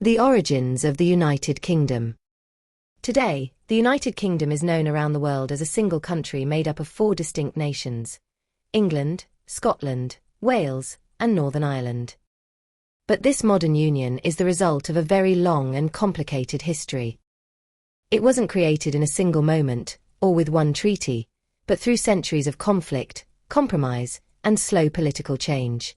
The origins of the United Kingdom. Today, the United Kingdom is known around the world as a single country made up of 4 distinct nations: England, Scotland, Wales, and Northern Ireland. But this modern union is the result of a very long and complicated history. It wasn't created in a single moment, or with one treaty, but through centuries of conflict, compromise, and slow political change.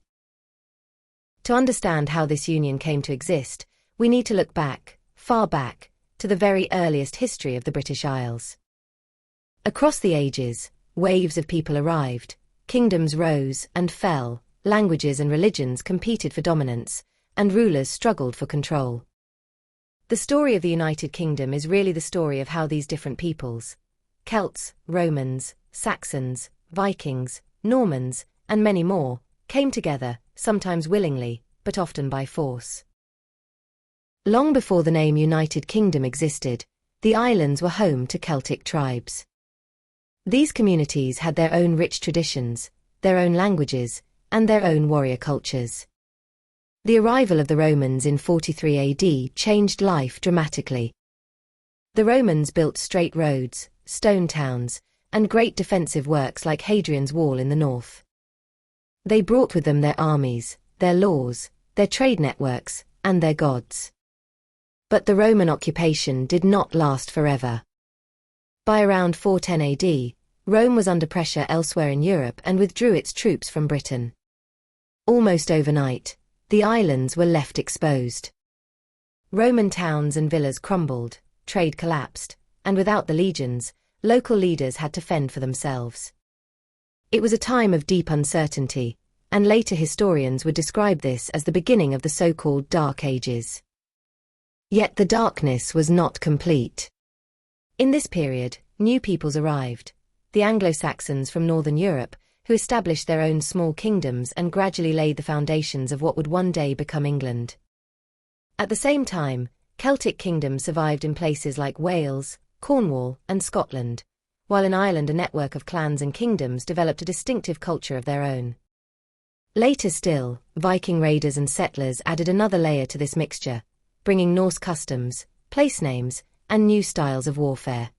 To understand how this union came to exist, we need to look back, far back, to the very earliest history of the British Isles. Across the ages, waves of people arrived, kingdoms rose and fell, languages and religions competed for dominance, and rulers struggled for control. The story of the United Kingdom is really the story of how these different peoples, Celts, Romans, Saxons, Vikings, Normans, and many more, came together, sometimes willingly, but often by force. Long before the name United Kingdom existed, the islands were home to Celtic tribes. These communities had their own rich traditions, their own languages, and their own warrior cultures. The arrival of the Romans in 43 AD changed life dramatically. The Romans built straight roads, stone towns, and great defensive works like Hadrian's Wall in the north. They brought with them their armies, their laws, their trade networks, and their gods. But the Roman occupation did not last forever. By around 410 AD, Rome was under pressure elsewhere in Europe and withdrew its troops from Britain. Almost overnight, the islands were left exposed. Roman towns and villas crumbled, trade collapsed, and without the legions, local leaders had to fend for themselves. It was a time of deep uncertainty, and later historians would describe this as the beginning of the so-called Dark Ages. Yet the darkness was not complete. In this period, new peoples arrived, the Anglo-Saxons from Northern Europe, who established their own small kingdoms and gradually laid the foundations of what would one day become England. At the same time, Celtic kingdoms survived in places like Wales, Cornwall, and Scotland, while in Ireland a network of clans and kingdoms developed a distinctive culture of their own. Later still, Viking raiders and settlers added another layer to this mixture, bringing Norse customs, place names, and new styles of warfare.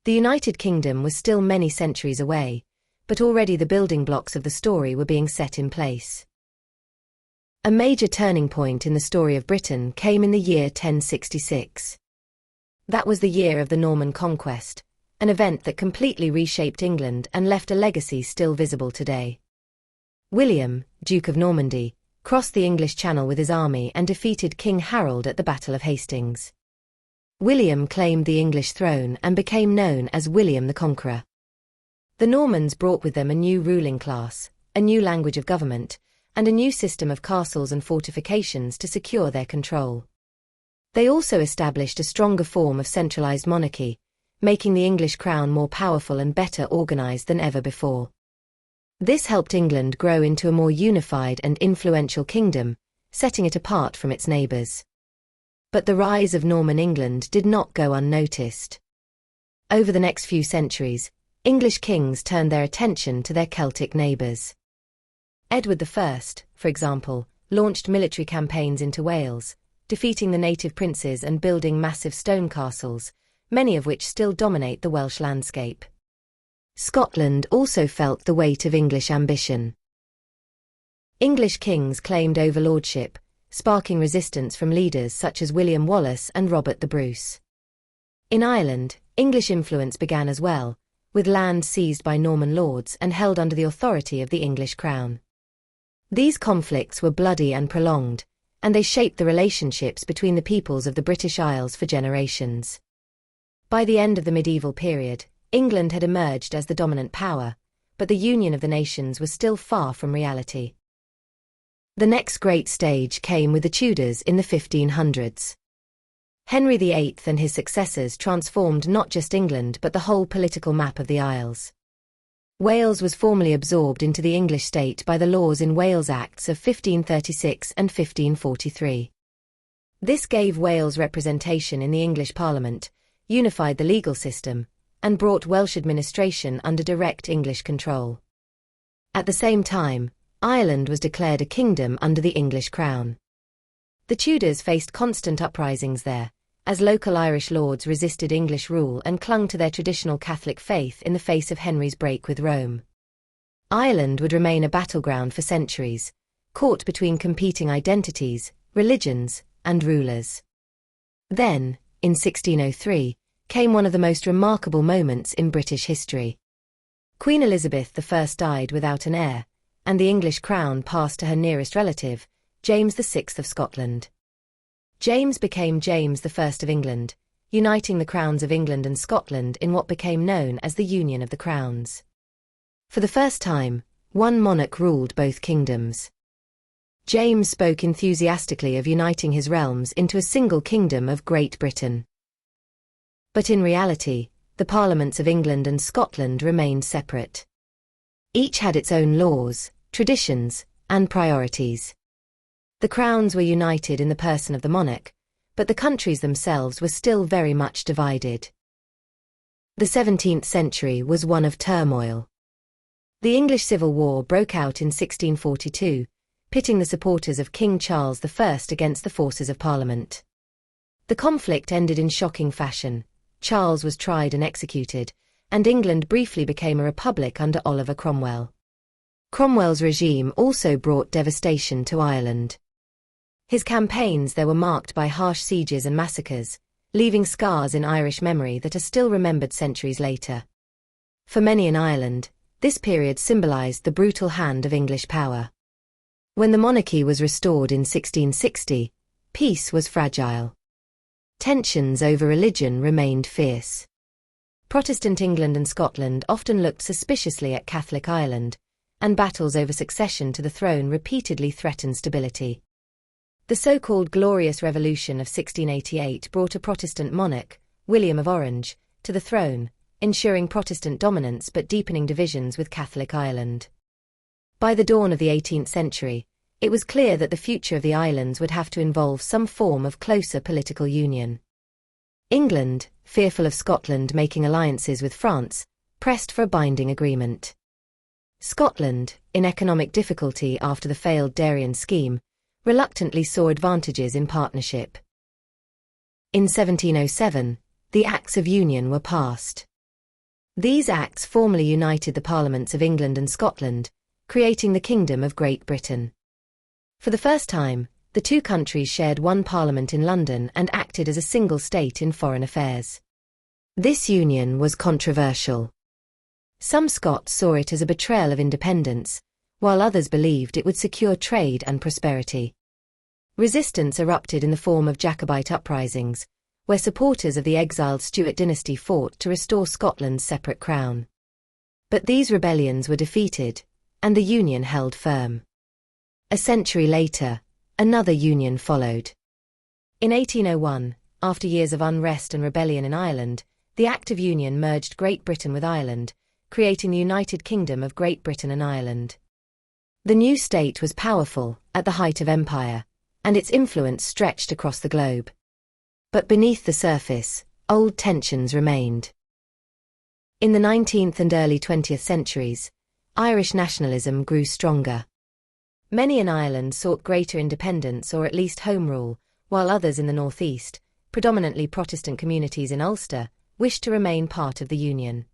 The United Kingdom was still many centuries away, but already the building blocks of the story were being set in place. A major turning point in the story of Britain came in the year 1066. That was the year of the Norman conquest, an event that completely reshaped England and left a legacy still visible today. William, Duke of Normandy, crossed the English Channel with his army and defeated King Harold at the Battle of Hastings. William claimed the English throne and became known as William the Conqueror. The Normans brought with them a new ruling class, a new language of government, and a new system of castles and fortifications to secure their control. They also established a stronger form of centralized monarchy, making the English crown more powerful and better organized than ever before. This helped England grow into a more unified and influential kingdom, setting it apart from its neighbors. But the rise of Norman England did not go unnoticed. Over the next few centuries, English kings turned their attention to their Celtic neighbors. Edward I, for example, launched military campaigns into Wales, defeating the native princes and building massive stone castles, many of which still dominate the Welsh landscape. Scotland also felt the weight of English ambition. English kings claimed overlordship, sparking resistance from leaders such as William Wallace and Robert the Bruce. In Ireland, English influence began as well, with land seized by Norman lords and held under the authority of the English crown. These conflicts were bloody and prolonged, and they shaped the relationships between the peoples of the British Isles for generations. By the end of the medieval period, England had emerged as the dominant power, but the union of the nations was still far from reality. The next great stage came with the Tudors in the 1500s. Henry VIII and his successors transformed not just England but the whole political map of the Isles. Wales was formally absorbed into the English state by the laws in Wales Acts of 1536 and 1543. This gave Wales representation in the English Parliament, unified the legal system, and brought Welsh administration under direct English control. At the same time, Ireland was declared a kingdom under the English crown. The Tudors faced constant uprisings there, as local Irish lords resisted English rule and clung to their traditional Catholic faith in the face of Henry's break with Rome. Ireland would remain a battleground for centuries, caught between competing identities, religions, and rulers. Then, in 1603, came one of the most remarkable moments in British history. Queen Elizabeth I died without an heir, and the English crown passed to her nearest relative, James VI of Scotland. James became James I of England, uniting the crowns of England and Scotland in what became known as the Union of the Crowns. For the first time, one monarch ruled both kingdoms. James spoke enthusiastically of uniting his realms into a single kingdom of Great Britain. But in reality, the parliaments of England and Scotland remained separate. Each had its own laws, traditions, and priorities. The crowns were united in the person of the monarch, but the countries themselves were still very much divided. The 17th century was one of turmoil. The English Civil War broke out in 1642, pitting the supporters of King Charles I against the forces of Parliament. The conflict ended in shocking fashion. Charles was tried and executed, and England briefly became a republic under Oliver Cromwell. Cromwell's regime also brought devastation to Ireland. His campaigns there were marked by harsh sieges and massacres, leaving scars in Irish memory that are still remembered centuries later. For many in Ireland, this period symbolized the brutal hand of English power. When the monarchy was restored in 1660, peace was fragile. Tensions over religion remained fierce. Protestant England and Scotland often looked suspiciously at Catholic Ireland, and battles over succession to the throne repeatedly threatened stability. The so-called Glorious Revolution of 1688 brought a Protestant monarch, William of Orange, to the throne, ensuring Protestant dominance but deepening divisions with Catholic Ireland. By the dawn of the 18th century, it was clear that the future of the islands would have to involve some form of closer political union. England, fearful of Scotland making alliances with France, pressed for a binding agreement. Scotland, in economic difficulty after the failed Darien scheme, reluctantly saw advantages in partnership. In 1707, the Acts of Union were passed. These acts formally united the parliaments of England and Scotland, creating the Kingdom of Great Britain. For the first time, the two countries shared one parliament in London and acted as a single state in foreign affairs. This union was controversial. Some Scots saw it as a betrayal of independence, while others believed it would secure trade and prosperity. Resistance erupted in the form of Jacobite uprisings, where supporters of the exiled Stuart dynasty fought to restore Scotland's separate crown. But these rebellions were defeated, and the union held firm. A century later, another union followed. In 1801, after years of unrest and rebellion in Ireland, the Act of Union merged Great Britain with Ireland, creating the United Kingdom of Great Britain and Ireland. The new state was powerful, at the height of empire, and its influence stretched across the globe. But beneath the surface, old tensions remained. In the 19th and early 20th centuries, Irish nationalism grew stronger. Many in Ireland sought greater independence or at least home rule, while others in the northeast, predominantly Protestant communities in Ulster, wished to remain part of the Union.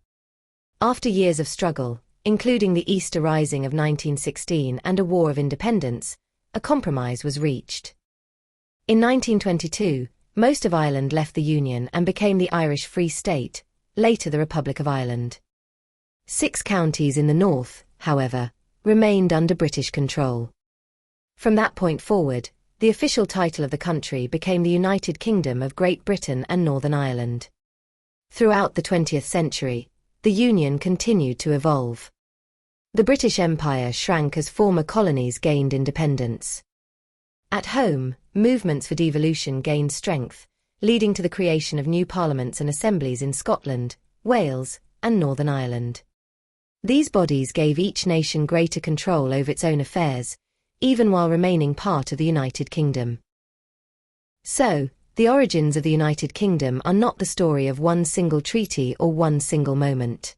After years of struggle, including the Easter Rising of 1916 and a War of Independence, a compromise was reached. In 1922, most of Ireland left the Union and became the Irish Free State, later the Republic of Ireland. 6 counties in the north, however, remained under British control. From that point forward, the official title of the country became the United Kingdom of Great Britain and Northern Ireland. Throughout the 20th century, the Union continued to evolve. The British Empire shrank as former colonies gained independence. At home, movements for devolution gained strength, leading to the creation of new parliaments and assemblies in Scotland, Wales, and Northern Ireland. These bodies gave each nation greater control over its own affairs, even while remaining part of the United Kingdom. So, the origins of the United Kingdom are not the story of one single treaty or one single moment.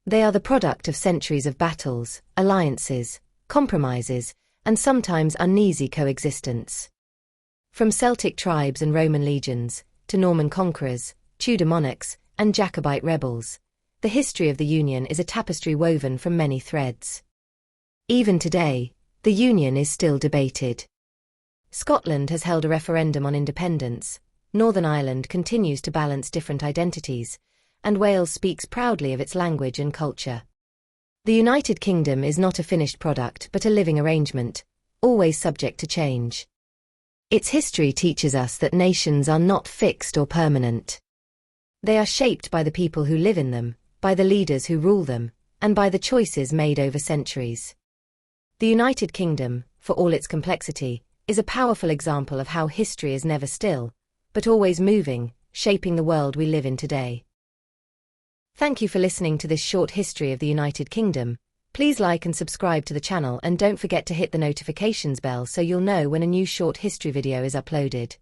They are the product of centuries of battles, alliances, compromises, and sometimes uneasy coexistence. From Celtic tribes and Roman legions, to Norman conquerors, Tudor monarchs, and Jacobite rebels, the history of the Union is a tapestry woven from many threads. Even today, the Union is still debated. Scotland has held a referendum on independence, Northern Ireland continues to balance different identities, and Wales speaks proudly of its language and culture. The United Kingdom is not a finished product but a living arrangement, always subject to change. Its history teaches us that nations are not fixed or permanent. They are shaped by the people who live in them, by the leaders who rule them, and by the choices made over centuries. The United Kingdom, for all its complexity, is a powerful example of how history is never still, but always moving, shaping the world we live in today. Thank you for listening to this short history of the United Kingdom. Please like and subscribe to the channel and don't forget to hit the notifications bell so you'll know when a new short history video is uploaded.